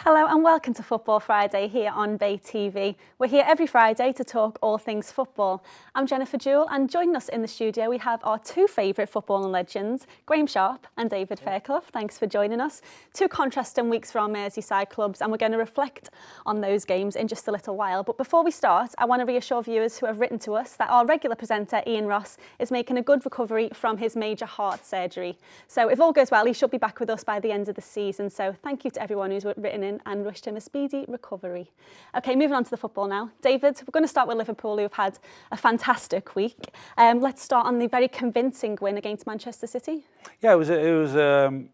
Hello and welcome to Football Friday here on Bay TV. We're here every Friday to talk all things football. I'm Jennifer Jewell and joining us in the studio we have our two favourite footballing legends, Graeme and David Fairclough. Thanks for joining us. Two contrasting weeks for our Merseyside clubs and we're going to reflect on those games in just a little while. But before we start, I want to reassure viewers who have written to us that our regular presenter Ian Ross is making a good recovery from his major heart surgery. So if all goes well, he should be back with us by the end of the season. So thank you to everyone who's written in and wished him a speedy recovery. OK, moving on to the football now. David, we're going to start with Liverpool, who've had a fantastic week. Let's start on the very convincing win against Manchester City. Yeah, it was a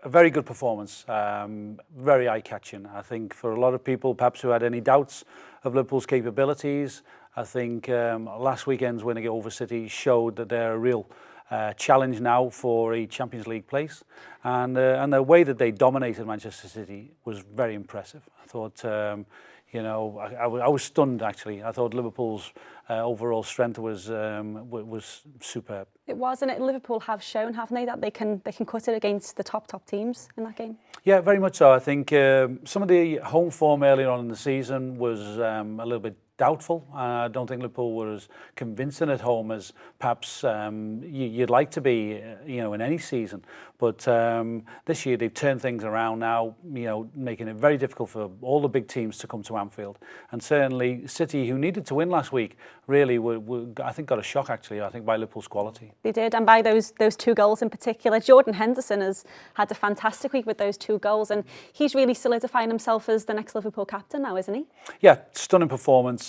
very good performance, very eye-catching. I think for a lot of people, perhaps who had any doubts of Liverpool's capabilities, I think last weekend's win over City showed that they're a real challenge now for a Champions League place, and the way that they dominated Manchester City was very impressive. I thought, I was stunned actually. I thought Liverpool's overall strength was superb. It was, and Liverpool have shown, haven't they, that they can cut it against the top teams in that game. Yeah, very much so. I think some of the home form earlier on in the season was a little bit doubtful. I don't think Liverpool were as convincing at home as perhaps you'd like to be, in any season. But this year they've turned things around now, making it very difficult for all the big teams to come to Anfield. And certainly City, who needed to win last week, really I think got a shock actually. I think by Liverpool's quality. They did, and by those two goals in particular. Jordan Henderson has had a fantastic week with those two goals, and he's really solidifying himself as the next Liverpool captain now, isn't he? Yeah, stunning performance.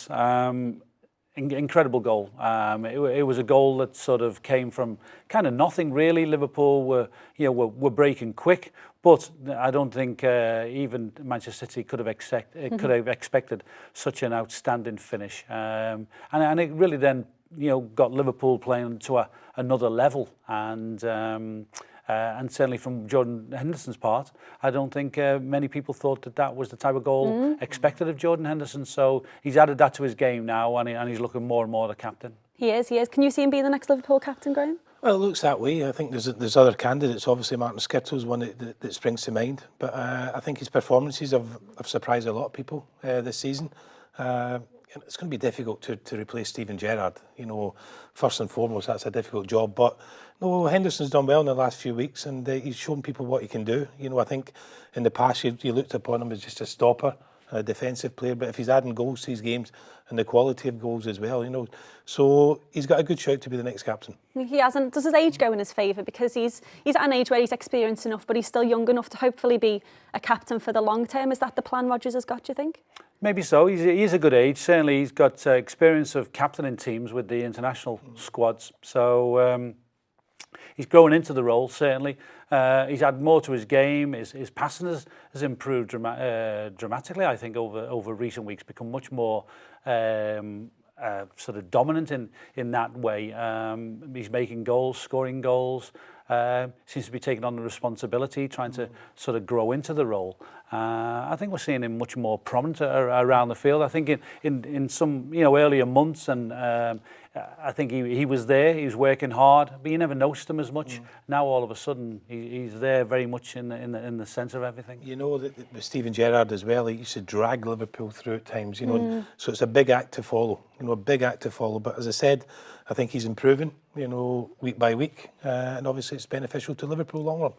Incredible goal. It was a goal that sort of came from kind of nothing really. Liverpool were breaking quick, but I don't think even Manchester City could have expected such an outstanding finish. And it really then got Liverpool playing to another level, and certainly from Jordan Henderson's part, I don't think many people thought that was the type of goal expected of Jordan Henderson. So he's added that to his game now, and he's looking more and more the captain. He is. Can you see him being the next Liverpool captain, Graeme? Well, it looks that way. I think there's other candidates. Obviously, Martin Skirtle's one that springs to mind. But I think his performances have surprised a lot of people this season. It's going to be difficult to replace Steven Gerrard. First and foremost, that's a difficult job. But no, Henderson's done well in the last few weeks, and he's shown people what he can do. I think in the past you looked upon him as just a stopper, a defensive player. But if he's adding goals to his games and the quality of goals as well, so he's got a good shout to be the next captain. He hasn't. Does his age go in his favour? Because he's at an age where he's experienced enough, but he's still young enough to hopefully be a captain for the long term. Is that the plan Rodgers has got, do you think? Maybe so. He's a good age. Certainly he's got experience of captaining teams with the international squads. So he's growing into the role, certainly. He's added more to his game. His passing has improved dramatically, I think, over recent weeks, become much more sort of dominant in that way. He's making goals, scoring goals. Seems to be taking on the responsibility, trying to sort of grow into the role. I think we're seeing him much more prominent around the field. I think in some earlier months, and I think he was there. He was working hard, but you never noticed him as much. Now all of a sudden he's there, very much in the centre of everything. With Steven Gerrard as well, he used to drag Liverpool through at times. So it's a big act to follow. A big act to follow. But as I said, I think he's improving. Week by week, and obviously it's beneficial to Liverpool long run.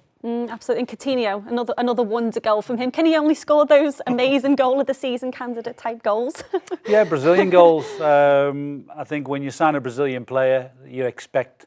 Absolutely. And Coutinho, another wonder goal from him. Can he only score those amazing goal of the season candidate type goals? Yeah, Brazilian goals. I think when you sign a Brazilian player, you expect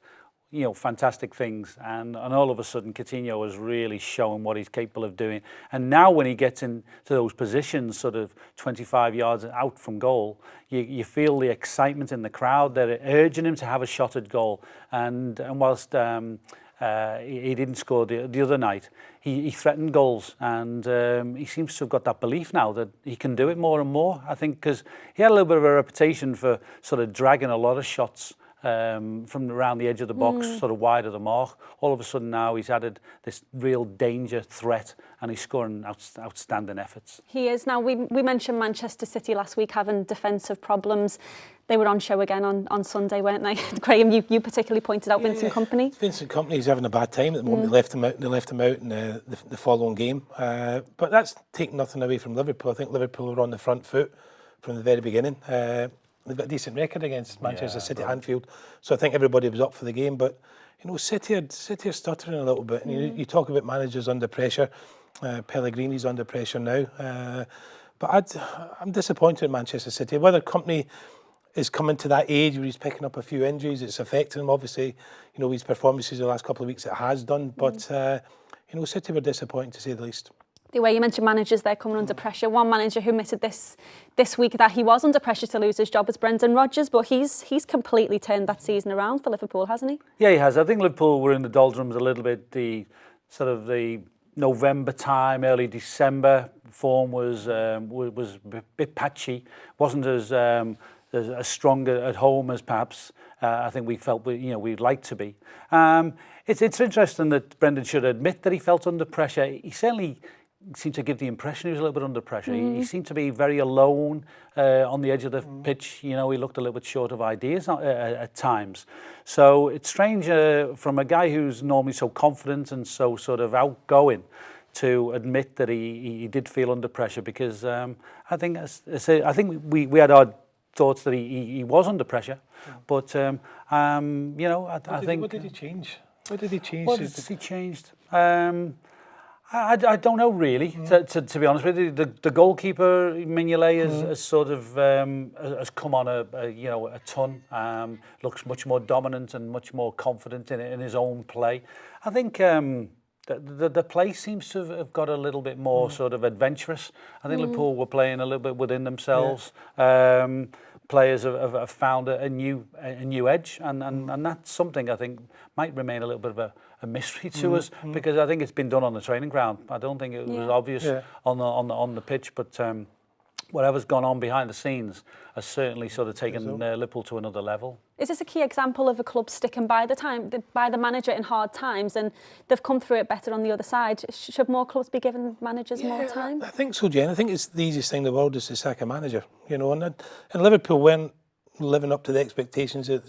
fantastic things, and all of a sudden Coutinho is really showing what he's capable of doing. And now when he gets into those positions, sort of 25 yards out from goal, you feel the excitement in the crowd. They're urging him to have a shot at goal. And whilst he didn't score the other night, he threatened goals, and he seems to have got that belief now that he can do it more and more. I think because he had a little bit of a reputation for sort of dragging a lot of shots from around the edge of the box, sort of wide of the mark. All of a sudden now he's added this real danger threat, and he's scoring outstanding efforts. He is. Now, we mentioned Manchester City last week having defensive problems. They were on show again on Sunday, weren't they? Graeme, you particularly pointed out Vincent Kompany. Vincent Kompany's having a bad time at the moment. They left him out in the following game. But that's taken nothing away from Liverpool. I think Liverpool were on the front foot from the very beginning. They've got a decent record against Manchester City at Anfield, so I think everybody was up for the game. But City are stuttering a little bit. And you talk about managers under pressure. Pellegrini's under pressure now. But I'm disappointed in Manchester City. Whether Kompany is coming to that age where he's picking up a few injuries, it's affecting him. Obviously, his performances the last couple of weeks it has done. But City were disappointing to say the least. The way you mentioned managers, they're coming under pressure. One manager who admitted this week that he was under pressure to lose his job is Brendan Rodgers, but he's completely turned that season around for Liverpool, hasn't he? Yeah, he has. I think Liverpool were in the doldrums a little bit. The November time, early December form was a bit patchy. Wasn't as strong at home as perhaps I think we felt we'd like to be. It's interesting that Brendan should admit that he felt under pressure. He certainly seemed to give the impression he was a little bit under pressure. He seemed to be very alone on the edge of the pitch. He looked a little bit short of ideas at times. So it's strange from a guy who's normally so confident and so sort of outgoing to admit that he did feel under pressure, because I think we had our thoughts that he was under pressure, but I think. What did he change? What did he change? What has he changed? I don't know really. To be honest with you, the goalkeeper Mignolet has sort of has come on a ton. Looks much more dominant and much more confident in his own play. I think the play seems to have got a little bit more sort of adventurous. I think Liverpool were playing a little bit within themselves. Players have found a new edge, and that's something I think might remain a little bit of a mystery to us, because I think it's been done on the training ground. I don't think it was obvious on the pitch, but whatever's gone on behind the scenes has certainly sort of taken Liverpool to another level. Is this a key example of a club sticking by the manager in hard times, and they've come through it better on the other side? Should more clubs be giving managers more time? I think so, Jen. I think it's the easiest thing in the world is to sack a manager. And Liverpool weren't living up to the expectations that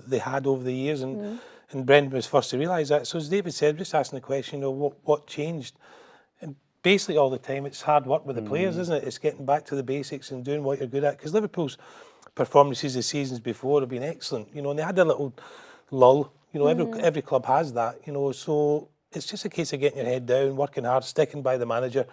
they had over the years, and Brendan was first to realise that. So as David said, just asking the question, what changed? And basically all the time it's hard work with the players, isn't it? It's getting back to the basics and doing what you're good at. Because Liverpool's performances the seasons before have been excellent, and they had a little lull. Every club has that. So it's just a case of getting your head down, working hard, sticking by the manager.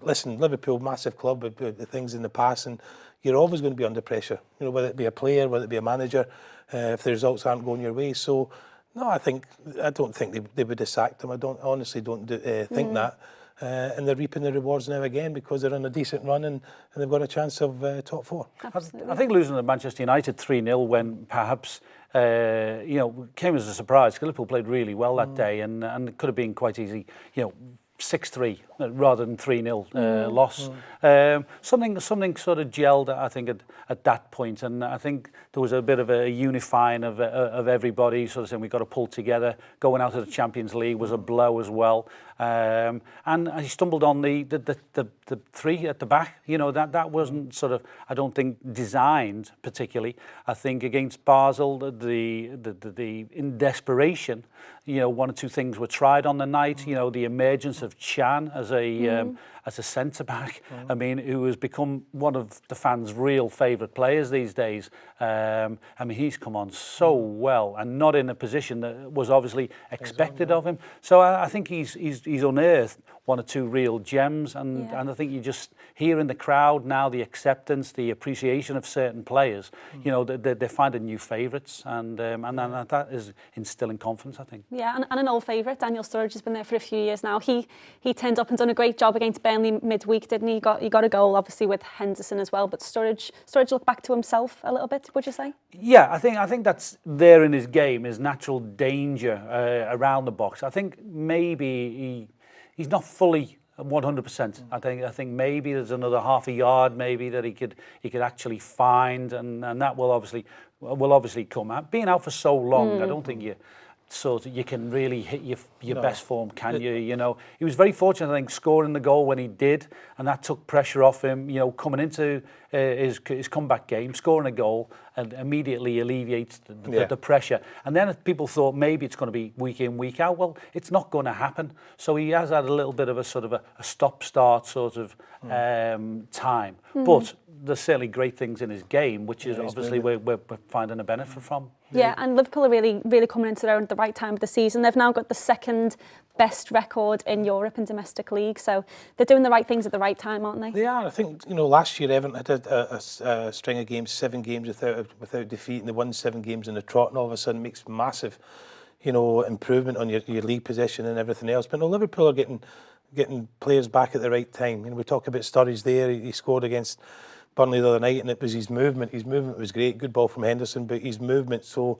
Listen, Liverpool, massive club with the things in the past, and you're always going to be under pressure. whether it be a player, whether it be a manager, if the results aren't going your way. So. No, I don't think they would have sacked him. I honestly don't think that. And they're reaping the rewards now again because they're on a decent run and they've got a chance of top four. Absolutely. I think losing to Manchester United 3-0 when perhaps came as a surprise, because Liverpool played really well that day, and it could have been quite easy. 6-3 rather than 3-0 loss. Something sort of gelled, I think, at that point, and I think there was a bit of a unifying of everybody, sort of saying we've got to pull together. Going out of the Champions League was a blow as well, and he stumbled on the three at the back. That wasn't sort of, I don't think, designed particularly. I think against Basel, the in desperation, one or two things were tried on the night. The emergence of Chan as a centre back. I mean, who has become one of the fans' real favourite players these days. He's come on so well, and not in a position that was obviously expected of him. So I think he's unearthed one or two real gems, and I think you just hear in the crowd now the acceptance, the appreciation of certain players. They're finding new favourites, and that is instilling confidence, I think. Yeah, and an old favourite, Daniel Sturridge, has been there for a few years now. He turned up and done a great job against Burnley midweek, didn't he? He got a goal, obviously, with Henderson as well. But Sturridge looked back to himself a little bit, would you say? Yeah, I think that's there in his game, his natural danger around the box. I think maybe he's not fully 100%. I think maybe there's another half a yard maybe that he could actually find, and that will obviously will obviously come out. Being out for so long, I don't think you can really hit your best form, can you? You know, he was very fortunate, I think, scoring the goal when he did, and that took pressure off him. You know, coming into his comeback game, scoring a goal, and immediately alleviates the pressure. And then people thought maybe it's going to be week in, week out. Well, it's not going to happen. So he has had a little bit of a sort of a stop-start sort of time, but there's certainly great things in his game, which is obviously we're finding a benefit from. Yeah, and Liverpool are really coming into their own at the right time of the season. They've now got the second best record in Europe in domestic league, so they're doing the right things at the right time, aren't they? They are. I think, you know, last year Everton had a string of games, 7 games without defeat, and they won 7 games in the trot, and all of a sudden makes massive, you know, improvement on your league position and everything else. But no, Liverpool are getting players back at the right time. You know, we talk about Sturridge there. He scored against Burnley the other night, and it was his movement. His movement was great. Good ball from Henderson, but his movement. So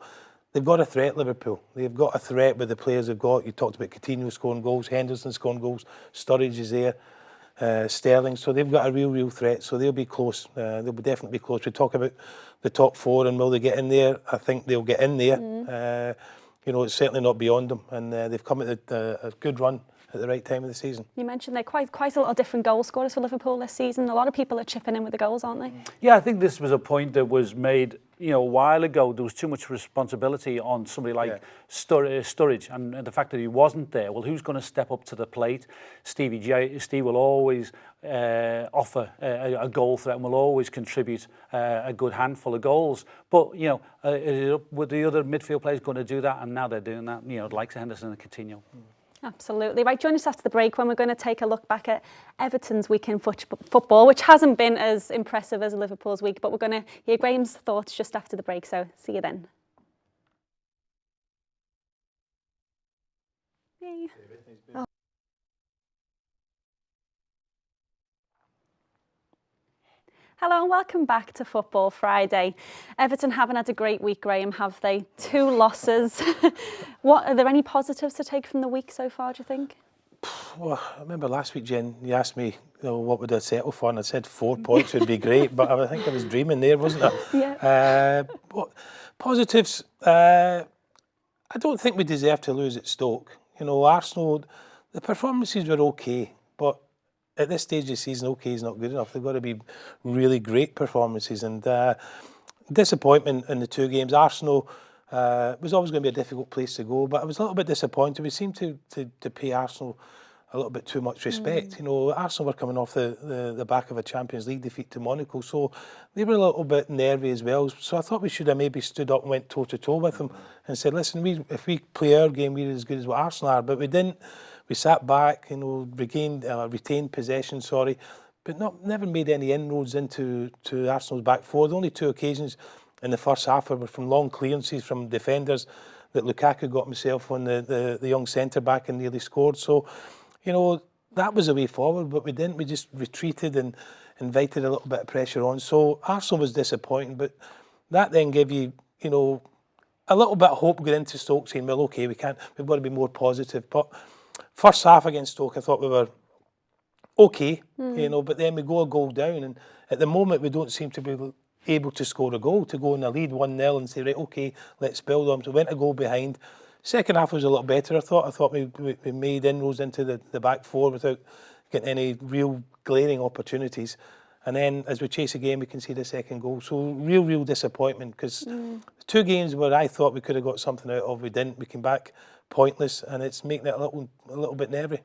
they've got a threat, Liverpool. They've got a threat with the players they've got. You talked about Coutinho scoring goals, Henderson scoring goals, Sturridge is there, Sterling. So they've got a real threat. So they'll be close. They'll definitely be close. We talk about the top 4 and will they get in there? I think they'll get in there. You know, it's certainly not beyond them, and they've come at a good run at the right time of the season. You mentioned they're quite a lot of different goal scorers for Liverpool this season. A lot of people are chipping in with the goals, aren't they? Yeah, I think this was a point that was made, you know, a while ago. There was too much responsibility on somebody like Sturridge, and the fact that he wasn't there. Well, who's going to step up to the plate? Steve will always offer a goal threat and will always contribute a good handful of goals. But, you know, were the other midfield players going to do that? And now they're doing that, you know, like Henderson and Coutinho. Absolutely. Right, join us after the break when we're going to take a look back at Everton's week in football, which hasn't been as impressive as Liverpool's week, but we're going to hear Graeme's thoughts just after the break, so see you then. Yay. Oh. Hello and welcome back to Football Friday. Everton haven't had a great week, Graeme, have they? 2 losses. Are there any positives to take from the week so far, do you think? Well, I remember last week, Jen, you asked me, you know, what would I settle for, and I said 4 points would be great, but I think I was dreaming there, wasn't I? Yeah. Positives, I don't think we deserve to lose at Stoke. You know, Arsenal, the performances were okay, but at this stage of the season, okay is not good enough. They've got to be really great performances, and disappointment in the 2 games. Arsenal was always going to be a difficult place to go, but I was a little bit disappointed. We seemed to pay Arsenal a little bit too much respect. You know, Arsenal were coming off the back of a Champions League defeat to Monaco, so they were a little bit nervy as well. So I thought we should have maybe stood up and went toe-to-toe with them and said, listen, if we play our game, we're as good as what Arsenal are, but we didn't. We sat back, you know, retained possession, but never made any inroads into Arsenal's back 4. The only 2 occasions in the first half were from long clearances from defenders that Lukaku got himself on the young centre-back and nearly scored. So, you know, that was the way forward, but we didn't. We just retreated and invited a little bit of pressure on. So Arsenal was disappointing, but that then gave you, you know, a little bit of hope going into Stoke, saying, well, okay, we've got to be more positive. But first half against Stoke, I thought we were okay, you know, but then we go a goal down, and at the moment we don't seem to be able to score a goal, to go in the lead 1-0 and say, right, okay, let's build on. So we went a goal behind. Second half was a lot better, I thought we made inroads into the back 4 without getting any real glaring opportunities. And then as we chase again, we can see the second goal. So real disappointment, because 2 games where I thought we could have got something out of, we didn't. We came back pointless, and it's making it a little bit nervy.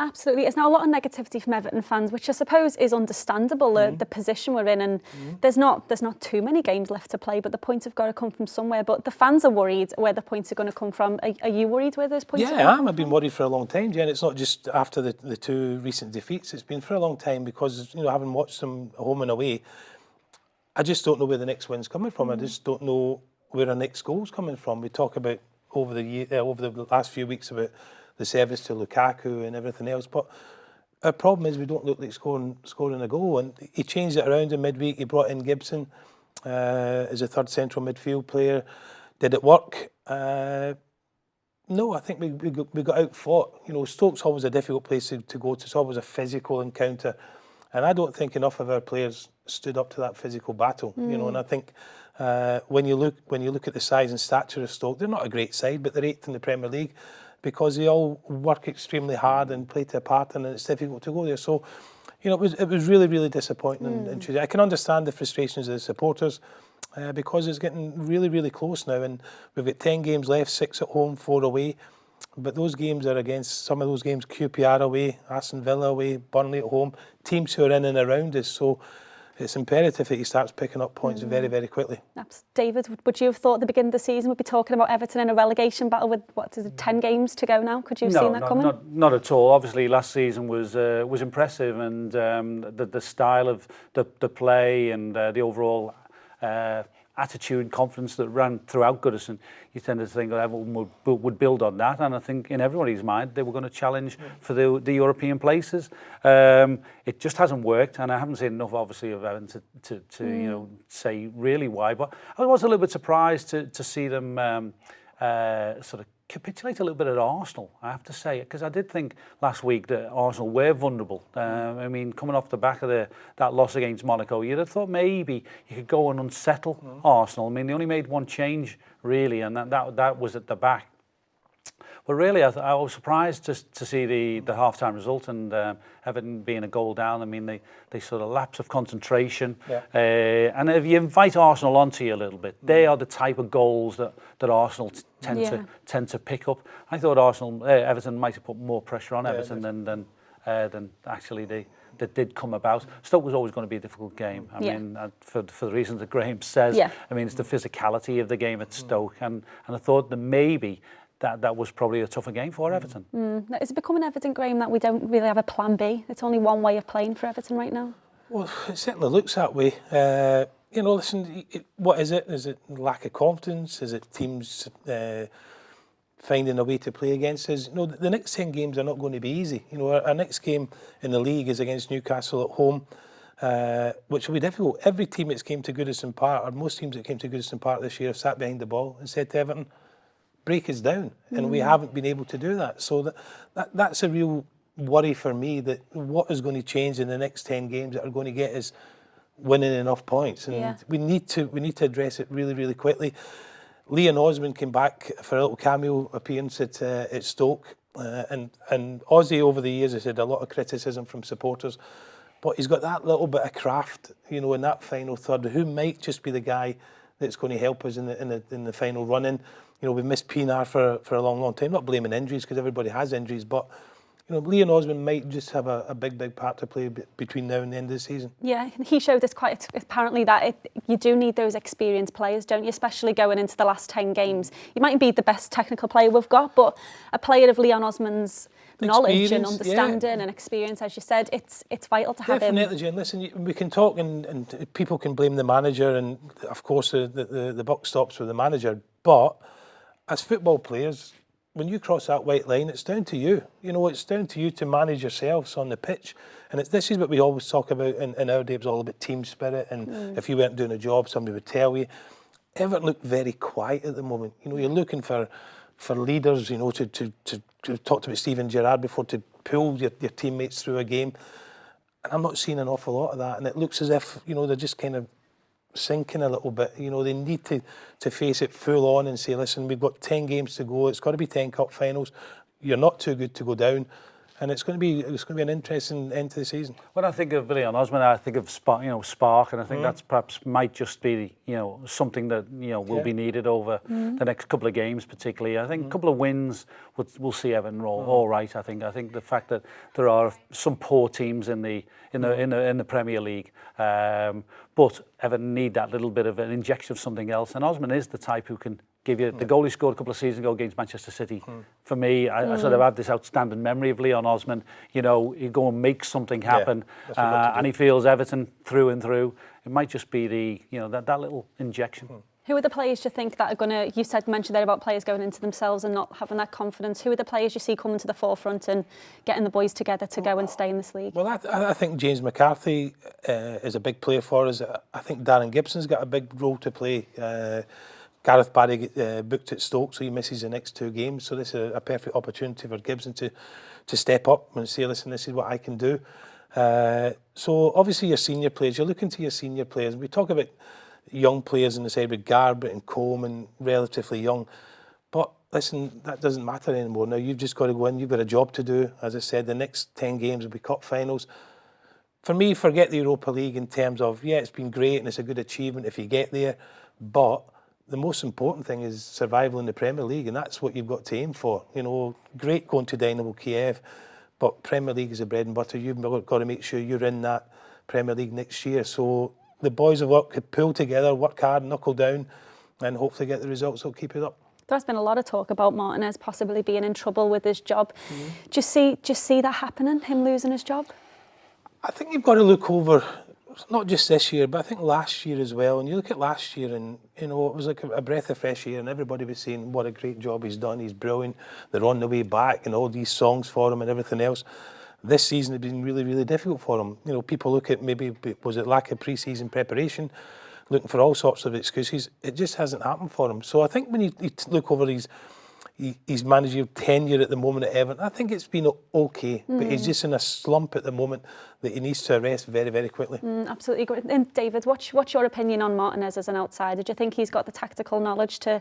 Absolutely. It's now a lot of negativity from Everton fans, which I suppose is understandable, the position we're in, and there's not too many games left to play, but the points have got to come from somewhere. But the fans are worried where the points are going to come from. Are you worried where those points are coming from? I've been worried for a long time, Jen. It's not just after the 2 recent defeats. It's been for a long time because, you know, having watched them home and away, I just don't know where the next win's coming from. I just don't know where our next goal's coming from. We talk about over the last few weeks about the service to Lukaku and everything else, but our problem is we don't look like scoring a goal. And he changed it around in midweek. He brought in Gibson as a 3rd central midfield player. Did it work? No, I think we got out-fought. You know, Stoke's always a difficult place to go to. It's always a physical encounter, and I don't think enough of our players stood up to that physical battle. You know, and I think When you look at the size and stature of Stoke, they're not a great side, but they're 8th in the Premier League because they all work extremely hard and play to a pattern, and it's difficult to go there. So, you know, it was really, really disappointing on Tuesday. I can understand the frustrations of the supporters because it's getting really, really close now, and we've got 10 games left, 6 at home, 4 away. But those games are against some of those games: QPR away, Aston Villa away, Burnley at home, teams who are in and around us. So it's imperative that he starts picking up points very, very quickly. David, would you have thought at the beginning of the season we'd be talking about Everton in a relegation battle with, 10 games to go now? Could you have seen that coming? Not at all. Obviously, last season was impressive, and the style of the play and the overall attitude and confidence that ran throughout Goodison, you tend to think that everyone would build on that, and I think in everybody's mind they were going to challenge for the European places. It just hasn't worked, and I haven't seen enough, obviously, of Everton to you know, say really why. But I was a little bit surprised to see them sort of capitulate a little bit at Arsenal, I have to say, because I did think last week that Arsenal were vulnerable. I mean, coming off the back of that loss against Monaco, you'd have thought maybe you could go and unsettle Arsenal. I mean, they only made one change, really, and that was at the back. But really, I was surprised to see the half-time result and Everton being a goal down. I mean, they sort of lapse of concentration. Yeah. And if you invite Arsenal onto you a little bit, they are the type of goals that Arsenal tend to pick up. I thought Everton might have put more pressure on Everton than actually they did come about. Stoke was always going to be a difficult game. I mean, for the reasons that Graeme says. I mean, it's the physicality of the game at Stoke, and I thought that maybe that was probably a tougher game for Everton. Is it becoming evident, Graeme, that we don't really have a plan B? It's only one way of playing for Everton right now? Well, it certainly looks that way. You know, listen, what is it? Is it lack of confidence? Is it teams finding a way to play against us? You know, the next 10 games are not going to be easy. You know, our next game in the league is against Newcastle at home, which will be difficult. Every team that's came to Goodison Park, or most teams that came to Goodison Park this year, have sat behind the ball and said to Everton, break us down, and we haven't been able to do that. So that's a real worry for me, that what is going to change in the next 10 games that are going to get us winning enough points, and we need to address it really, really quickly. Leon Osman came back for a little cameo appearance at Stoke, and Ozzy over the years has had a lot of criticism from supporters, but he's got that little bit of craft, you know, in that final third, who might just be the guy that's going to help us in the final run-in. You know, we've missed Pinar for a long, long time. Not blaming injuries, because everybody has injuries, but you know, Leon Osman might just have a big part to play between now and the end of the season. Yeah, he showed us quite apparently that you do need those experienced players, don't you? Especially going into the last 10 games. You might be the best technical player we've got, but a player of Leon Osman's knowledge and understanding and experience, as you said, it's vital to have him. Definitely, Jen. Listen, we can talk and people can blame the manager, and of course the buck stops with the manager, but as football players, when you cross that white line, it's down to you. You know, it's down to you to manage yourselves on the pitch. And this is what we always talk about in our day. It was all about team spirit, and if you weren't doing a job, somebody would tell you. Everton look very quiet at the moment. You know, you're looking for leaders, you know, to talked about Steven Gerrard before, to pull your teammates through a game. And I'm not seeing an awful lot of that. And it looks as if, you know, they're just kind of sinking a little bit. You know, they need to face it full on and say, listen, we've got 10 games to go. It's got to be 10 cup finals. You're not too good to go down. And it's going to be an interesting end to the season. When I think of Leon Osman, I think of Spark, and I think that's perhaps might just be, something that will be needed over the next couple of games, particularly. I think a couple of wins will see Everton roll all right. I think the fact that there are some poor teams in the Premier League, but Everton need that little bit of an injection of something else. And Osman is the type who can give you the goal he scored a couple of seasons ago against Manchester City. For me, I sort of have this outstanding memory of Leon Osman. You know, he'd go and make something happen, and he feels Everton through and through. It might just be that little injection. Who are the players you think that are going to, mentioned there about players going into themselves and not having that confidence. Who are the players you see coming to the forefront and getting the boys together to go and stay in this league? Well, I think James McCarthy is a big player for us. I think Darren Gibson's got a big role to play. Gareth Barry booked at Stoke, so he misses the next 2 games. So this is a perfect opportunity for Gibson to step up and say, listen, this is what I can do. So obviously your senior players, you're looking to your senior players. We talk about young players in the side with Garbutt and Coleman, relatively young. But listen, that doesn't matter anymore. Now you've just got to go in, you've got a job to do. As I said, the next 10 games will be cup finals. For me, forget the Europa League in terms of, yeah, it's been great and it's a good achievement if you get there, but the most important thing is survival in the Premier League, and that's what you've got to aim for. You know, great going to Dynamo Kiev, but Premier League is the bread and butter. You've got to make sure you're in that Premier League next year. So the boys have got to pull together, work hard, knuckle down, and hopefully get the results that'll keep it up. There's been a lot of talk about Martinez possibly being in trouble with his job. Do you see that happening, him losing his job? I think you've got to look over, not just this year, but I think last year as well. And you look at last year and, you know, it was like a breath of fresh air and everybody was saying what a great job he's done. He's brilliant. They're on the way back and all these songs for him and everything else. This season has been really, really difficult for him. You know, people look at maybe, was it lack of pre-season preparation, looking for all sorts of excuses. It just hasn't happened for him. So I think when you look over his managerial tenure at the moment at Everton, I think it's been okay, but he's just in a slump at the moment that he needs to arrest very, very quickly. Absolutely great. And David, what's your opinion on Martinez as an outsider? Do you think he's got the tactical knowledge to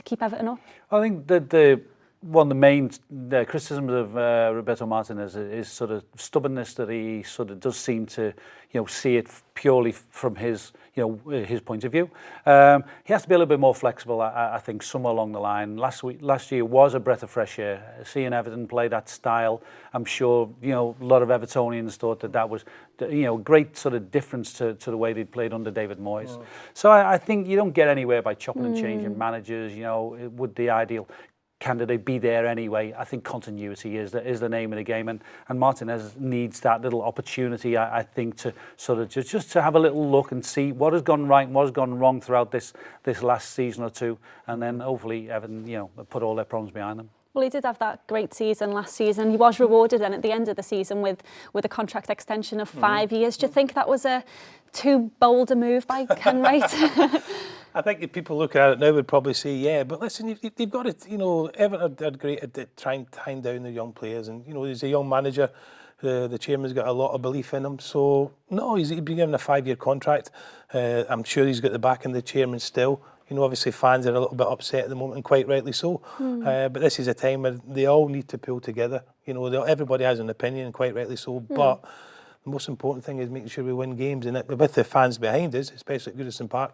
keep Everton up? I think that one of the main criticisms of Roberto Martinez is sort of stubbornness, that he sort of does seem to, you know, see it purely from his, you know, his point of view. He has to be a little bit more flexible, I think, somewhere along the line. Last year was a breath of fresh air. Seeing Everton play that style, I'm sure, you know, a lot of Evertonians thought that was, you know, a great sort of difference to the way they played under David Moyes. So I think you don't get anywhere by chopping and changing managers. You know, would the ideal candidate be there anyway? I think continuity is the name of the game, and Martinez needs that little opportunity, I think, to sort of just to have a little look and see what has gone right and what has gone wrong throughout this last season or two, and then hopefully Everton, you know, put all their problems behind them. Well, he did have that great season last season. He was rewarded then at the end of the season with a contract extension of 5 years. Do you think that was a too bold a move by Ken Wright? I think if people look at it now would probably say, yeah, but listen, you've got to, you know, Everton are great at trying to tie down the young players, and, you know, he's a young manager. The chairman's got a lot of belief in him. So, no, he's been given a 5-year contract. I'm sure he's got the backing of the chairman still. You know, obviously fans are a little bit upset at the moment, and quite rightly so. But this is a time where they all need to pull together. You know, everybody has an opinion, and quite rightly so. But the most important thing is making sure we win games, and with the fans behind us, especially at Goodison Park,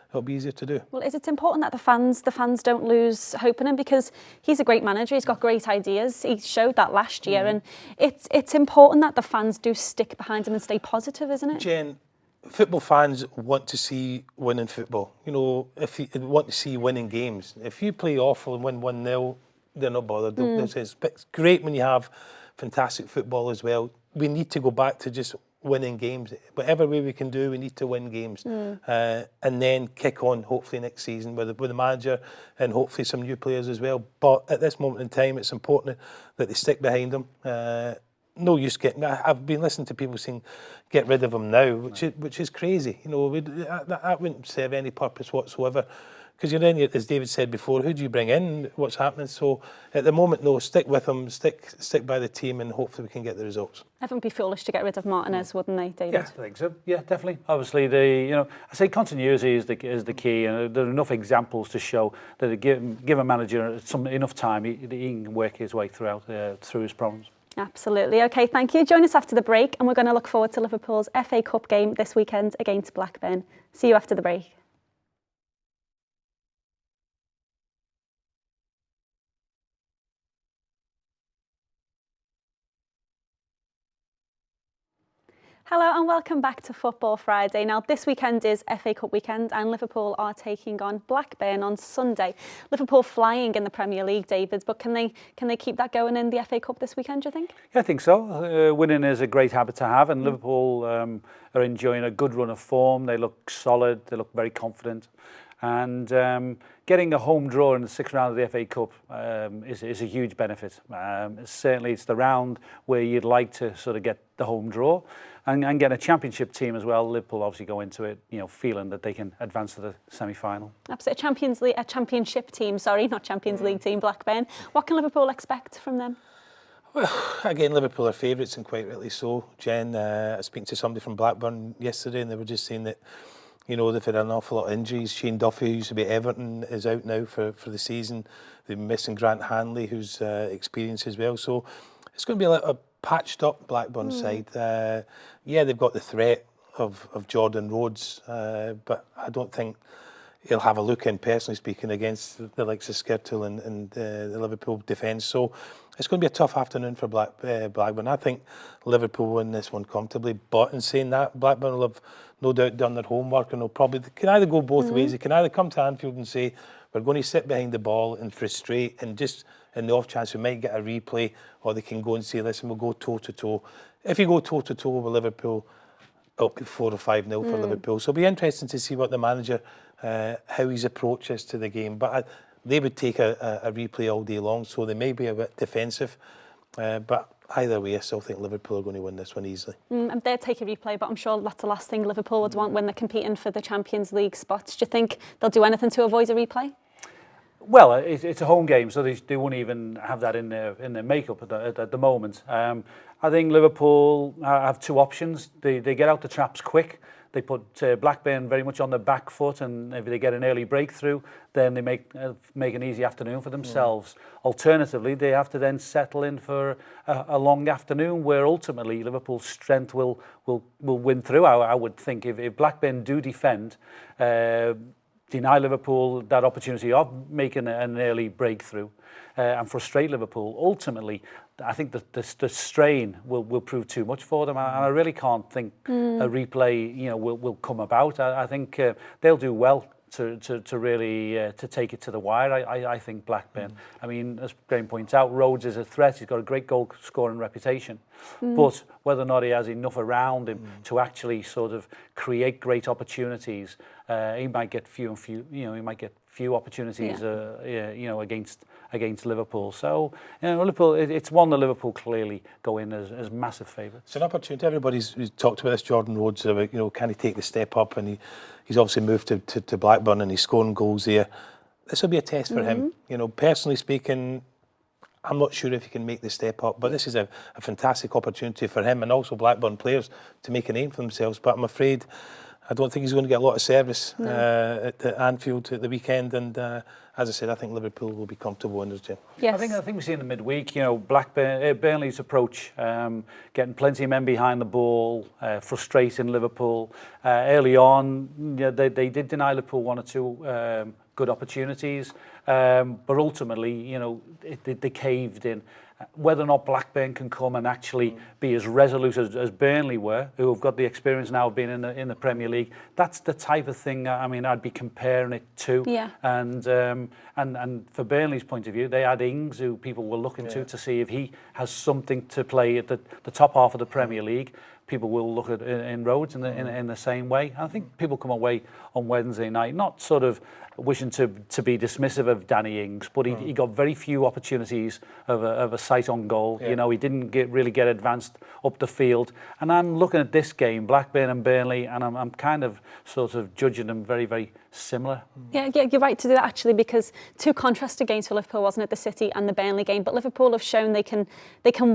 it'll be easier to do. Well, is it important that the fans don't lose hope in him? Because he's a great manager, he's got great ideas. He showed that last year, and it's important that the fans do stick behind him and stay positive, isn't it? Jen, football fans want to see winning football. You know, if you want to see winning games. If you play awful and win 1-0, they're not bothered. It's great when you have fantastic football as well. We need to go back to just winning games. Whatever way we can do, we need to win games. And then kick on, hopefully, next season with the manager and hopefully some new players as well. But at this moment in time, it's important that they stick behind them. No use getting. I've been listening to people saying, "Get rid of him now," which is crazy. You know, that wouldn't serve any purpose whatsoever. Because you're in, as David said before, who do you bring in? What's happening? So at the moment, no, stick with him, stick by the team, and hopefully we can get the results. Everyone would be foolish to get rid of Martinez, wouldn't they, David? Yeah, I think so. Yeah, definitely. Obviously, I say continuity is the key, and there are enough examples to show that give a manager enough time, he can work his way through his problems. Absolutely. OK, thank you. Join us after the break, and we're going to look forward to Liverpool's FA Cup game this weekend against Blackburn. See you after the break. Hello and welcome back to Football Friday. Now, this weekend is FA Cup weekend and Liverpool are taking on Blackburn on Sunday. Liverpool flying in the Premier League, David, but can they keep that going in the FA Cup this weekend, do you think? Yeah, I think so. Winning is a great habit to have, and Liverpool are enjoying a good run of form. They look solid, they look very confident. And getting a home draw in the 6th round of the FA Cup is a huge benefit. Certainly it's the round where you'd like to sort of get the home draw and get a championship team as well. Liverpool obviously go into it, you know, feeling that they can advance to the semi-final. Absolutely, a championship team, sorry, not Champions League team, Blackburn. What can Liverpool expect from them? Well, again, Liverpool are favourites, and quite rightly so, Jen. I was speaking to somebody from Blackburn yesterday, and they were just saying that You know, they've had an awful lot of injuries. Shane Duffy, who used to be at Everton, is out now for the season. They're missing Grant Hanley, who's experienced as well. So it's going to be a patched up Blackburn side. Yeah, they've got the threat of Jordan Rhodes, but I don't think he'll have a look in, personally speaking, against the likes of Skirtle and the Liverpool defence. So it's going to be a tough afternoon for Blackburn. I think Liverpool win this one comfortably. But in saying that, Blackburn will have no doubt done their homework, and they'll probably can either go both ways. They can either come to Anfield and say, we're going to sit behind the ball and frustrate, and just in the off chance we might get a replay, or they can go and say, listen, we'll go toe-to-toe. If you go toe-to-toe with Liverpool, it'll be 4 or 5-0 for Liverpool. So it'll be interesting to see what the manager, how his approach is to the game. But they would take a replay all day long, so they may be a bit defensive. But either way, I still think Liverpool are going to win this one easily. And they'll take a replay, but I'm sure that's the last thing Liverpool would want when they're competing for the Champions League spots. Do you think they'll do anything to avoid a replay? Well, it's a home game, so they won't even have that in their makeup at the moment. I think Liverpool have two options. They get out the traps quick. They put Blackburn very much on the back foot, and if they get an early breakthrough, then they make an easy afternoon for themselves. Alternatively, they have to then settle in for a long afternoon, where ultimately Liverpool's strength will win through. I would think if Blackburn do defend, deny Liverpool that opportunity of making an early breakthrough, and frustrate Liverpool, ultimately I think the strain will prove too much for them, and I really can't think a replay will come about. I think they'll do well to really to take it to the wire. I think Blackburn. I mean, as Graeme points out, Rhodes is a threat. He's got a great goal scoring reputation, but whether or not he has enough around him to actually sort of create great opportunities, he might get few. He might get few opportunities. Against Liverpool. So Liverpool, it's one that Liverpool clearly go in as massive favourites. It's an opportunity. Everybody's talked about this, Jordan Rhodes, about can he take the step up, and he's obviously moved to Blackburn and he's scoring goals there. This will be a test for him. Personally speaking, I'm not sure if he can make the step up, but this is a fantastic opportunity for him and also Blackburn players to make a name for themselves. But I'm afraid I don't think he's going to get a lot of service at Anfield at the weekend, and as I said, I think Liverpool will be comfortable in this game. Yes. I think we see in the midweek, Burnley's approach, getting plenty of men behind the ball, frustrating Liverpool. Early on, they did deny Liverpool one or two good opportunities, but ultimately, they caved in. Whether or not Blackburn can come and actually be as resolute as Burnley were, who have got the experience now of being in the Premier League, that's the type of thing I'd be comparing it to. Yeah. And for Burnley's point of view, they had Ings, who people were looking to see if he has something to play at the top half of the Premier League. People will look at in Rhodes in the same way. I think people come away on Wednesday night not sort of wishing to be dismissive of Danny Ings, but he got very few opportunities of a sight on goal. Yeah. He didn't really get advanced up the field. And I'm looking at this game, Blackburn and Burnley, and I'm kind of sort of judging them very, very similar. Yeah, you're right to do that actually, because two contrasted games for Liverpool, wasn't it, the City and the Burnley game? But Liverpool have shown they can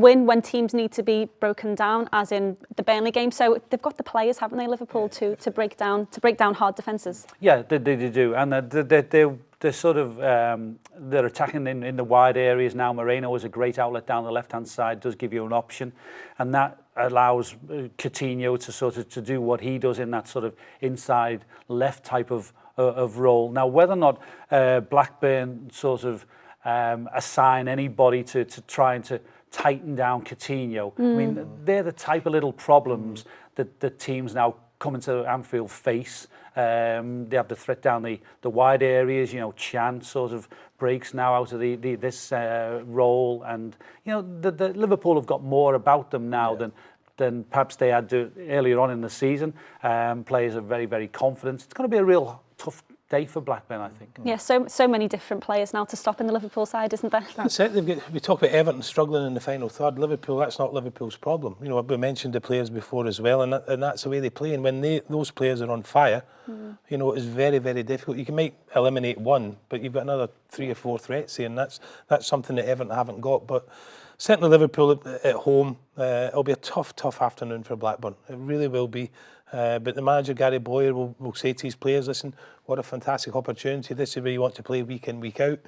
win when teams need to be broken down, as in the Burnley game. So they've got the players, haven't they, Liverpool, to break down hard defences. Yeah, they do, and they're sort of they're attacking in the wide areas now. Moreno is a great outlet down the left-hand side, does give you an option, and that allows Coutinho to sort of to do what he does in that sort of inside left type of role. Now, whether or not Blackburn sort of assign anybody to trying to tighten down Coutinho, I mean, they're the type of little problems that teams now coming to Anfield face. They have the threat down the wide areas. Chan sort of breaks now out of this role, and the Liverpool have got more about them now than perhaps they had earlier on in the season. Players are very, very confident. It's going to be a real tough day for Blackburn, I think. Yeah, so many different players now to stop in the Liverpool side, isn't there? That's it. We talk about Everton struggling in the final third. Liverpool, that's not Liverpool's problem. We mentioned the players before as well, and that's the way they play. And when those players are on fire, it's very, very difficult. You might eliminate one, but you've got another 3 or 4 threats here, and that's something that Everton haven't got. But certainly Liverpool at home, it'll be a tough afternoon for Blackburn. It really will be. But the manager, Gary Boyer, will say to his players, listen, what a fantastic opportunity. This is where you want to play week in, week out.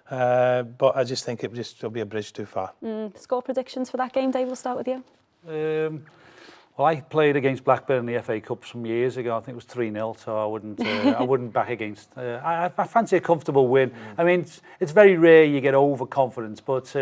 But I just think it'll be a bridge too far. Score predictions for that game, Dave, we'll start with you. Well, I played against Blackburn in the FA Cup some years ago. I think it was 3-0, so I wouldn't back against. I fancy a comfortable win. I mean, it's very rare you get overconfidence, but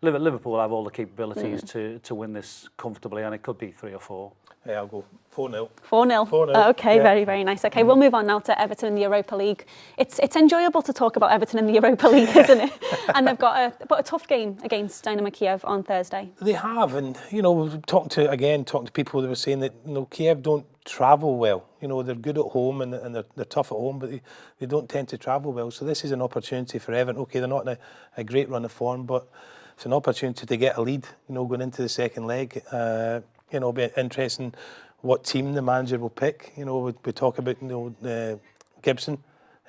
Liverpool have all the capabilities to win this comfortably, and it could be 3 or 4. Yeah, I'll go 4-0. 4-0. 4-0. Okay, yeah. very, very nice. Okay, we'll move on now to Everton in the Europa League. It's enjoyable to talk about Everton in the Europa League, isn't it? And they've got a tough game against Dynamo Kiev on Thursday. They have, and we've talked to people that were saying that Kiev don't travel well. They're good at home and they're tough at home, but they don't tend to travel well. So this is an opportunity for Everton. Okay, they're not in a great run of form, but it's an opportunity to get a lead. Going into the second leg. It'll be interesting what team the manager will pick. We talk about Gibson.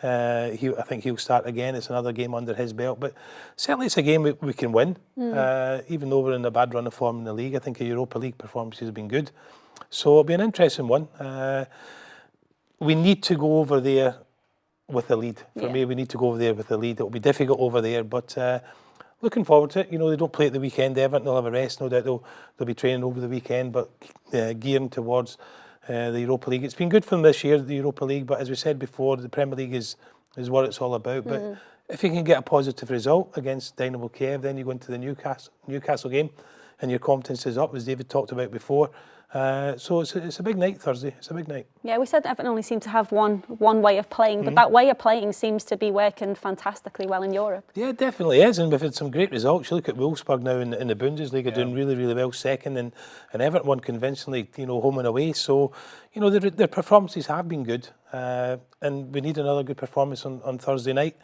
I think he'll start again. It's another game under his belt, but certainly it's a game we can win. Even though we're in a bad run of form in the league, I think the Europa League performances have been good. So it'll be an interesting one. We need to go over there with a lead. For me, we need to go over there with a lead. It'll be difficult over there, but looking forward to it. They don't play at the weekend. Everton will have a rest. No doubt they'll be training over the weekend, but gearing towards the Europa League. It's been good for them this year, the Europa League, but as we said before, the Premier League is what it's all about. But if you can get a positive result against Dynamo Kiev, then you go into the Newcastle game and your confidence is up, as David talked about before. So it's a big night Thursday. It's a big night. Yeah, we said Everton only seem to have one way of playing, but that way of playing seems to be working fantastically well in Europe. Yeah, it definitely is, and we've had some great results. You look at Wolfsburg now in the Bundesliga, doing really, really well second, and Everton won convincingly, home and away. So, their performances have been good, and we need another good performance on Thursday night.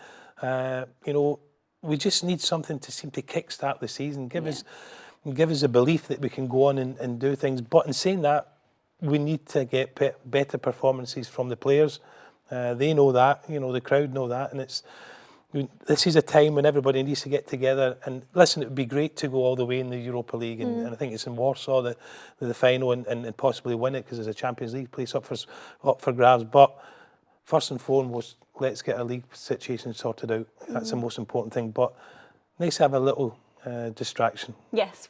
We just need something to seem to kickstart the season, give us a belief that we can go on and do things. But in saying that, we need to get better performances from the players. They know that, the crowd know that, and this is a time when everybody needs to get together. And listen, it would be great to go all the way in the Europa League, and I think it's in Warsaw, the final, and possibly win it because there's a Champions League place up for grabs. But first and foremost, let's get a league situation sorted out. That's the most important thing. But nice to have a little distraction. Yes,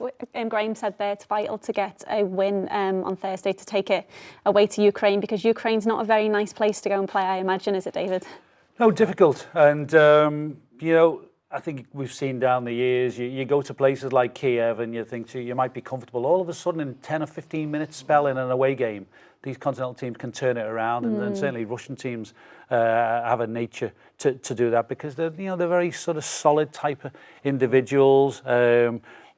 Graeme said there it's vital to get a win on Thursday to take it away to Ukraine, because Ukraine's not a very nice place to go and play, I imagine, is it, David? No, difficult. And, I think we've seen down the years, you go to places like Kiev and you think you might be comfortable. All of a sudden, in 10 or 15 minutes spell in an away game, these continental teams can turn it around, and certainly Russian teams have a nature to do that, because they're very sort of solid type of individuals.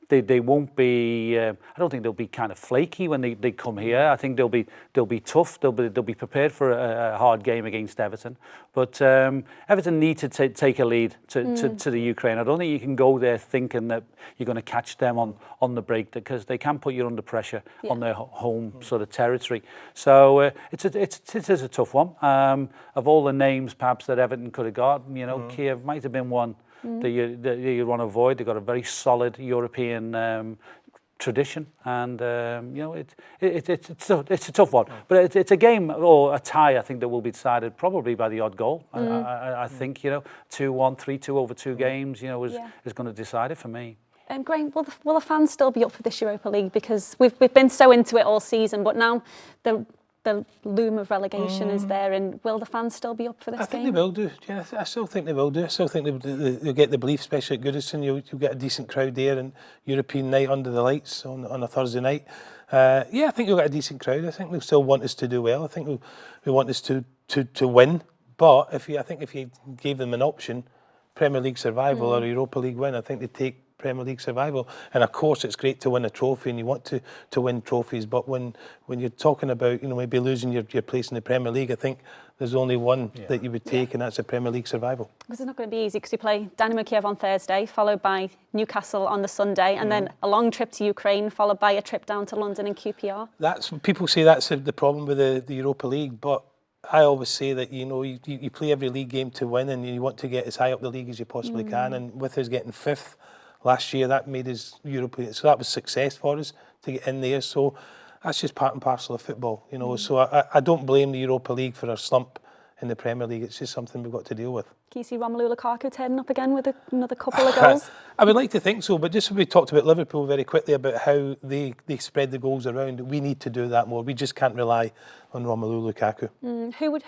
They won't be. I don't think they'll be kind of flaky when they come here. I think they'll be tough. They'll be prepared for a hard game against Everton. But Everton need to take a lead to the Ukraine. I don't think you can go there thinking that you're going to catch them on the break, because they can put you under pressure on their home sort of territory. So it is a tough one. Of all the names perhaps that Everton could have got, Kiev might have been one that you want to avoid. They've got a very solid European tradition, and it's a tough one. But it's a game or a tie, I think, that will be decided probably by the odd goal. I think 2-1, 3-2 over 2 games, is going to decide it for me. Graeme, will the fans still be up for this Europa League? Because we've been so into it all season, but now the loom of relegation is there, and will the fans still be up for this game? I think they will do. Yeah, I still think they will do. I still think they'll get the belief, especially at Goodison. You'll get a decent crowd there, and European night under the lights on a Thursday night. I think you'll get a decent crowd. I think they'll still want us to do well. I think we want us to win. But if you gave them an option, Premier League survival or Europa League win, I think they'd take Premier League survival. And of course it's great to win a trophy, and you want to win trophies, but when you're talking about maybe losing your place in the Premier League, I think there's only one that you would take, and that's a Premier League survival. Because it's not going to be easy, because we play Dynamo Kiev on Thursday, followed by Newcastle on the Sunday, and then a long trip to Ukraine, followed by a trip down to London in QPR. People say that's the problem with the Europa League, but I always say that you play every league game to win, and you want to get as high up the league as you possibly can, and with us getting 5th last year, that made us European. So that was success for us to get in there. So that's just part and parcel of football, you know. So I don't blame the Europa League for a slump in the Premier League. It's just something we've got to deal with. Can you see Romelu Lukaku turning up again with another couple of goals? I would like to think so, but just as we talked about Liverpool very quickly about how they spread the goals around, we need to do that more. We just can't rely on Romelu Lukaku. Who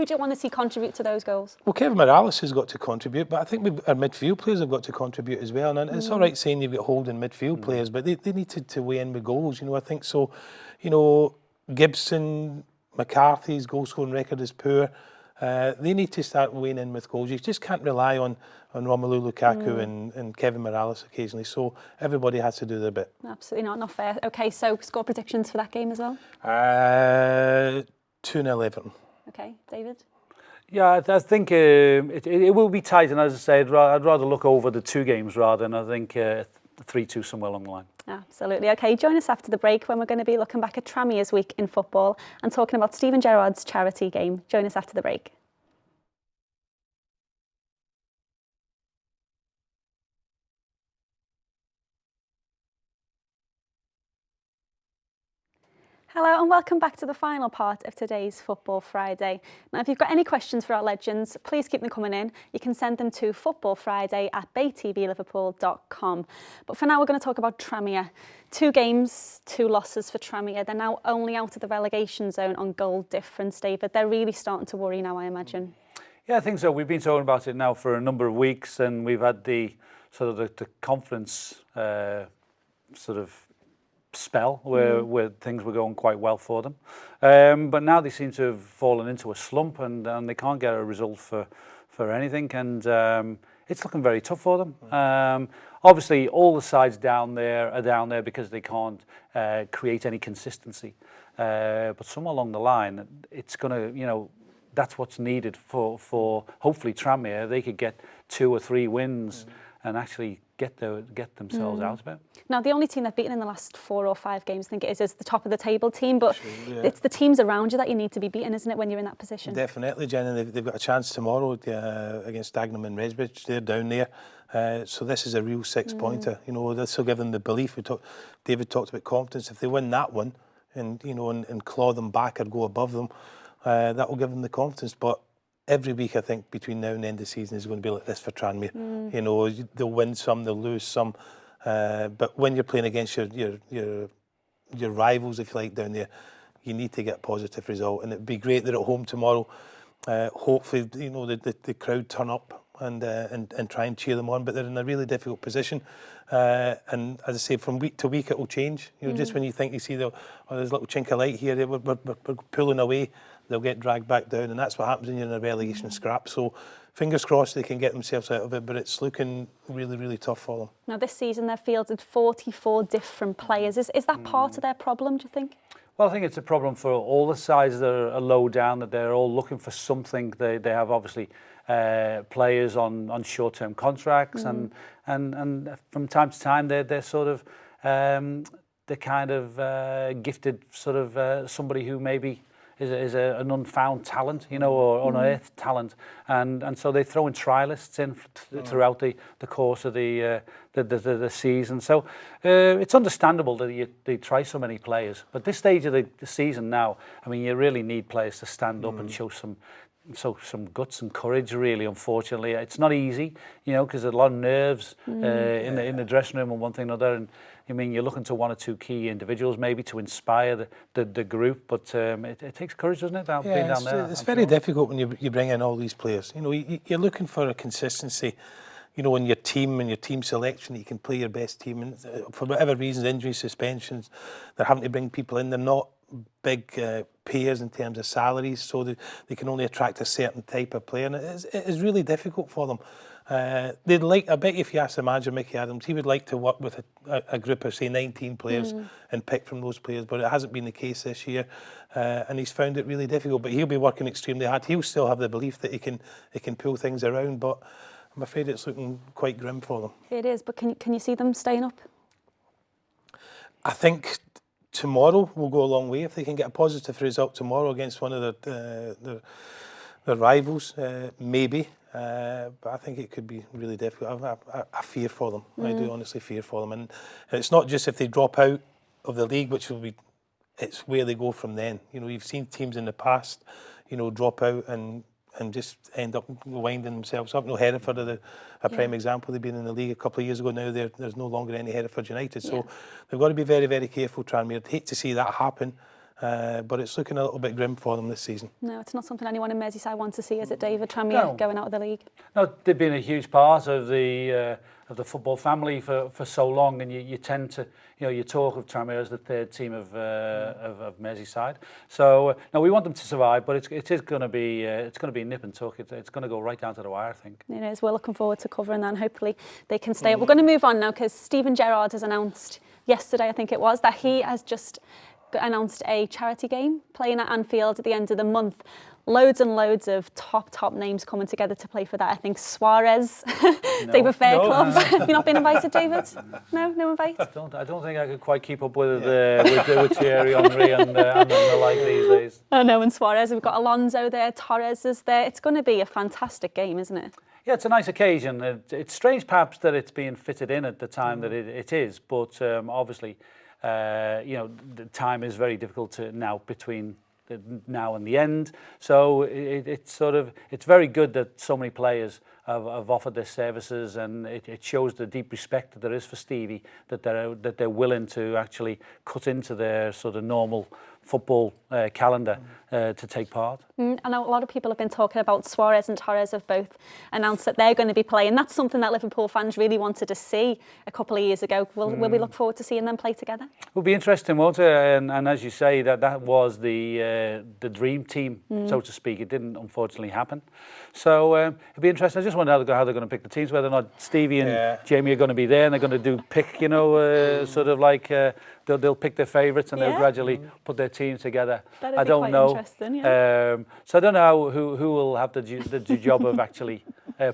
do you want to see contribute to those goals? Well, Kevin Morales has got to contribute, but I think our midfield players have got to contribute as well. And it's all right saying you've got holding midfield players, but they need to weigh in with goals. You know, I think so. You know, Gibson, McCarthy's goal scoring record is poor. They need to start weighing in with goals. You just can't rely on Romelu Lukaku and Kevin Morales occasionally. So everybody has to do their bit. Absolutely not fair. Okay, so score predictions for that game as well? 2-0 Everton. Okay, David? Yeah, I think it will be tight, and as I said, I'd rather look over the 2 games rather than I think 3-2 somewhere along the line. Absolutely. Okay, join us after the break when we're going to be looking back at Tranmere's week in football and talking about Steven Gerrard's charity game. Join us after the break. Hello and welcome back to the final part of today's Football Friday. Now, if you've got any questions for our legends, please keep them coming in. You can send them to footballfriday@baytvliverpool.com. But for now, we're going to talk about Tranmere. 2 games, 2 losses for Tranmere. They're now only out of the relegation zone on goal difference, David. They're really starting to worry now, I imagine. Yeah, I think so. We've been talking about it now for a number of weeks, and we've had the sort of the confidence sort of spell where things were going quite well for them, but now they seem to have fallen into a slump, and they can't get a result for anything, and it's looking very tough for them. Obviously, all the sides down there are down there because they can't create any consistency, but somewhere along the line, it's going to, you know, that's what's needed for hopefully Tranmere. They could get 2 or 3 wins and actually get themselves out of it. Now, the only team they've beaten in the last 4 or 5 games, I think it is the top of the table team, but it's the teams around you that you need to be beating, isn't it, when you're in that position? Definitely, Jen, and they've got a chance tomorrow against Dagenham and Redbridge. They're down there, so this is a real 6-pointer. You know, this will give them the belief. David talked about confidence. If they win that one, and you know, and claw them back or go above them, that will give them the confidence. But every week, I think, between now and the end of the season is going to be like this for Tranmere. You know, they'll win some, they'll lose some, but when you're playing against your rivals, if you like, down there, you need to get a positive result. And it'd be great that at home tomorrow, hopefully, you know, the crowd turn up and try and cheer them on. But they're in a really difficult position, and as I say, from week to week it will change. You know, just when you think you see there's a little chink of light here, we're pulling away, they'll get dragged back down, and that's what happens when you're in a relegation scrap. So fingers crossed they can get themselves out of it, but it's looking really, really tough for them. Now, this season they've fielded 44 different players. Is that part of their problem, do you think? Well, I think it's a problem for all the sides that are low down, that they're all looking for something. They have obviously players on short-term contracts, and from time to time they're sort of the kind of gifted sort of somebody who maybe is an unfound talent, you know, or unearthed talent, and so they throw in trialists in throughout the course of the season. So it's understandable that they try so many players, but this stage of the season now, I mean, you really need players to stand up and show some guts and courage. Really, unfortunately, it's not easy, you know, because there's a lot of nerves in the dressing room and one thing or another. And I mean, you're looking to 1 or 2 key individuals maybe to inspire the group, but it takes courage, doesn't it? Being down there. It's very difficult when you bring in all these players. You know, you're looking for a consistency, you know, in your team and your team selection. You can play your best team, and for whatever reasons, injuries, suspensions, they're having to bring people in. They're not big payers in terms of salaries, so they can only attract a certain type of player, and it is really difficult for them. They'd like, I bet if you ask the manager, Mickey Adams, he would like to work with a group of, say, 19 players and pick from those players, but it hasn't been the case this year, and he's found it really difficult. But he'll be working extremely hard. He'll still have the belief that he can pull things around, but I'm afraid it's looking quite grim for them. It is, but can you see them staying up? I think tomorrow will go a long way if they can get a positive result tomorrow against one of their rivals, maybe. But I think it could be really difficult. I fear for them. I do honestly fear for them. And it's not just if they drop out of the league, which will be it's where they go from then. You know, you've seen teams in the past, you know, drop out and just end up winding themselves up. You know, Hereford are a prime example. They've been in the league a couple of years ago now. There's no longer any Hereford United. So they've got to be very, very careful, Tranmere. I'd hate to see that happen, but it's looking a little bit grim for them this season. No, it's not something anyone in Merseyside wants to see, is it, David? Tranmere going out of the league? No, they've been a huge part of the football family for so long, and you tend to, you know, you talk of Tranmere as the third team of Merseyside. So no, we want them to survive, but it is going to be nip and tuck. It's going to go right down to the wire, I think. It is. We're looking forward to covering that, and hopefully they can stay up. We're going to move on now because Steven Gerrard has announced yesterday, I think it was, that he has just announced a charity game playing at Anfield at the end of the month. Loads and loads of top names coming together to play for that. I think Suarez, David Fairclough. Have you not been invited, David? No invite? I don't think I could quite keep up with Thierry Henry and the like these days. Oh no, and Suarez. We've got Alonso there, Torres is there. It's going to be a fantastic game, isn't it? Yeah, it's a nice occasion. It's strange perhaps that it's being fitted in at the time that it is, but obviously, you know, the time is very difficult to now between now and the end. So it's very good that so many players have offered their services, and it shows the deep respect that there is for Stevie, that they're willing to actually cut into their sort of normal football calendar to take part. I know a lot of people have been talking about Suarez and Torres have both announced that they're going to be playing. That's something that Liverpool fans really wanted to see a couple of years ago. Will we look forward to seeing them play together? It will be interesting, won't it? And as you say, that was the dream team, so to speak. It didn't unfortunately happen. So it'll be interesting. I just wonder how they're going to pick the teams, whether or not Stevie and Jamie are going to be there, and they're going to pick, you know, sort of like they'll pick their favourites and they'll gradually put their teams together. I don't know. So I don't know who will have the job of actually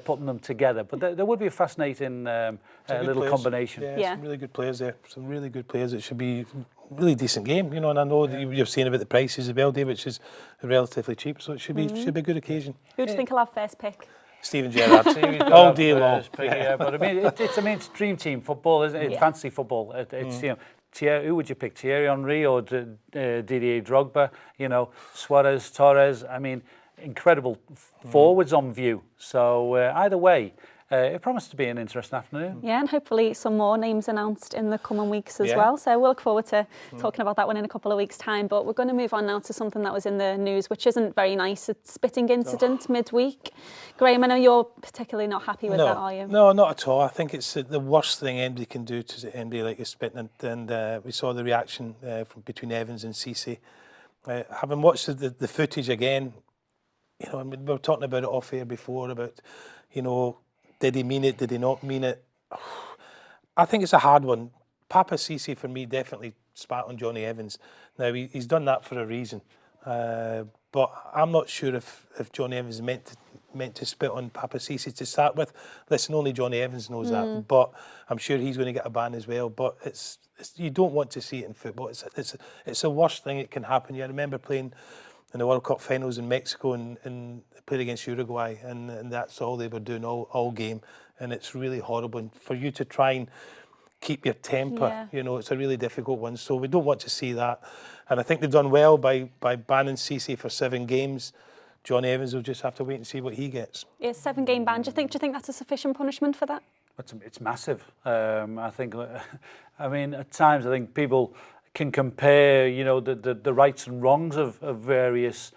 putting them together. But there would be a fascinating little combination. Yeah, some really good players there. Some really good players. It should be a really decent game, you know. And I know that you're saying about the prices as well, Dave, which is relatively cheap. So it should be a good occasion. Who do you think will have first pick? Steven Gerrard, all day long. But I mean, it's dream team football, isn't it? It's fancy football. It's you know. Who would you pick, Thierry Henry or Didier Drogba? You know, Suarez, Torres. I mean, incredible forwards on view. So either way, it promised to be an interesting afternoon. Yeah, and hopefully some more names announced in the coming weeks as well. So we'll look forward to talking about that one in a couple of weeks' time. But we're going to move on now to something that was in the news, which isn't very nice. A spitting incident midweek. Graeme, I know you're particularly not happy with that, are you? No, not at all. I think it's the worst thing anybody can do to anybody like a spitting. And we saw the reaction from between Evans and Cisse. Having watched the footage again, you know, I mean, we were talking about it off air before about, you know, did he mean it? Did he not mean it? I think it's a hard one. Papa Cisse, for me, definitely spat on Johnny Evans. Now, he's done that for a reason. But I'm not sure if Johnny Evans meant to spit on Papa Cisse to start with. Listen, only Johnny Evans knows that. But I'm sure he's going to get a ban as well. But it's you don't want to see it in football. It's the worst thing that can happen. I remember playing in the World Cup finals in Mexico and played against Uruguay, and that's all they were doing all game, and it's really horrible. And for you to try and keep your temper, you know, it's a really difficult one. So we don't want to see that, and I think they've done well by banning Cisse for 7 games. Johnny Evans will just have to wait and see what he gets. It's 7-game ban. Do you think that's a sufficient punishment for that? It's massive. I think. I mean, at times I think people can compare, you know, the rights and wrongs of various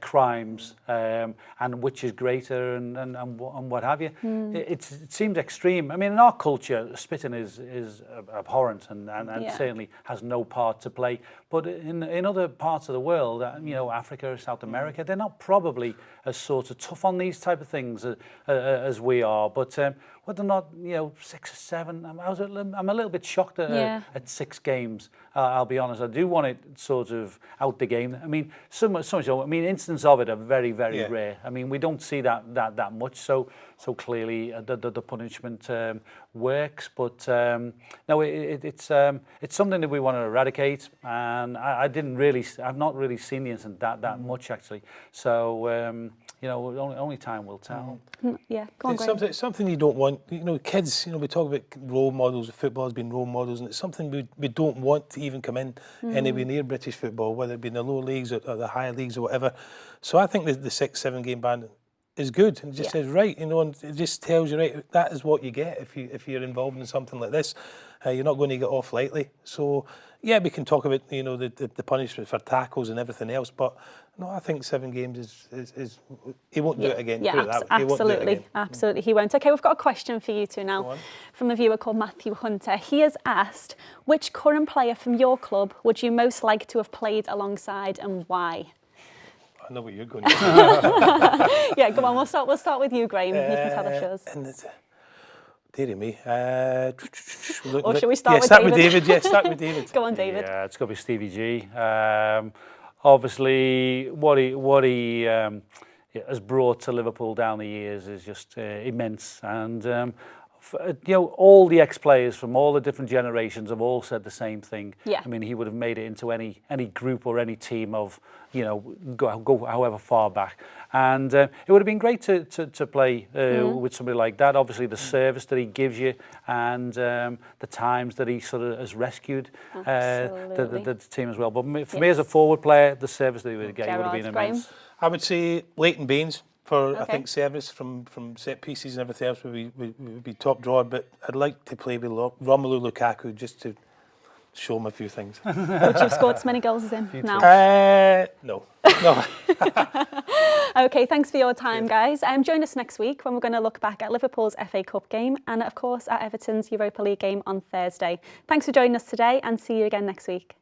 crimes and which is greater and what have you. It seems extreme. I mean, in our culture, spitting is abhorrent and certainly has no part to play. But in other parts of the world, you know, Africa, South America, they're not probably as sort of tough on these type of things as we are. But whether or not, you know, 6 or 7, I'm a little bit shocked at 6 games. I'll be honest. I do want it sort of out the game. I mean, so much. I mean, instances of it are very, very rare. I mean, we don't see that much. So clearly, the punishment works. But no, it's something that we want to eradicate. And I've not really seen the incident that much actually. So you know, only time will tell. Yeah, go on, It's Graeme. something you don't want. You know, kids, you know, we talk about role models, football has been role models, and it's something we don't want to even come in anywhere near British football, whether it be in the lower leagues or the higher leagues or whatever. So I think the 6-7 game ban is good, and it just says, right, you know, and it just tells you, right, that is what you get if you're involved in something like this. You're not going to get off lightly. So yeah, we can talk about, you know, the punishment for tackles and everything else, but no, I think 7 games is he won't do it again. Yeah, put it that way. He won't do it absolutely, again. absolutely, he won't. Okay, we've got a question for you two now from a viewer called Matthew Hunter. He has asked, which current player from your club would you most like to have played alongside and why? I know what you're going to say. Yeah, go on, we'll start with you, Graeme. You can tell us yours. Dearie me. Or shall we start with start David? with David? Yeah, start with David. Go on, David. Yeah, it's got to be Stevie G. Obviously, what he has brought to Liverpool down the years is just immense, and you know, all the ex-players from all the different generations have all said the same thing. Yeah. I mean, he would have made it into any group or any team of, you know, go however far back. And it would have been great to play with somebody like that. Obviously, the service that he gives you and the times that he sort of has rescued the team as well. But for me as a forward player, the service that he would get would have been immense. I would say Leighton Baines for, I think, service from set pieces and everything else would be top drawer. But I'd like to play with Romelu Lukaku just to show him a few things. Would you have scored as many goals as him now? No. Okay, thanks for your time, guys. Join us next week when we're going to look back at Liverpool's FA Cup game and, of course, at Everton's Europa League game on Thursday. Thanks for joining us today and see you again next week.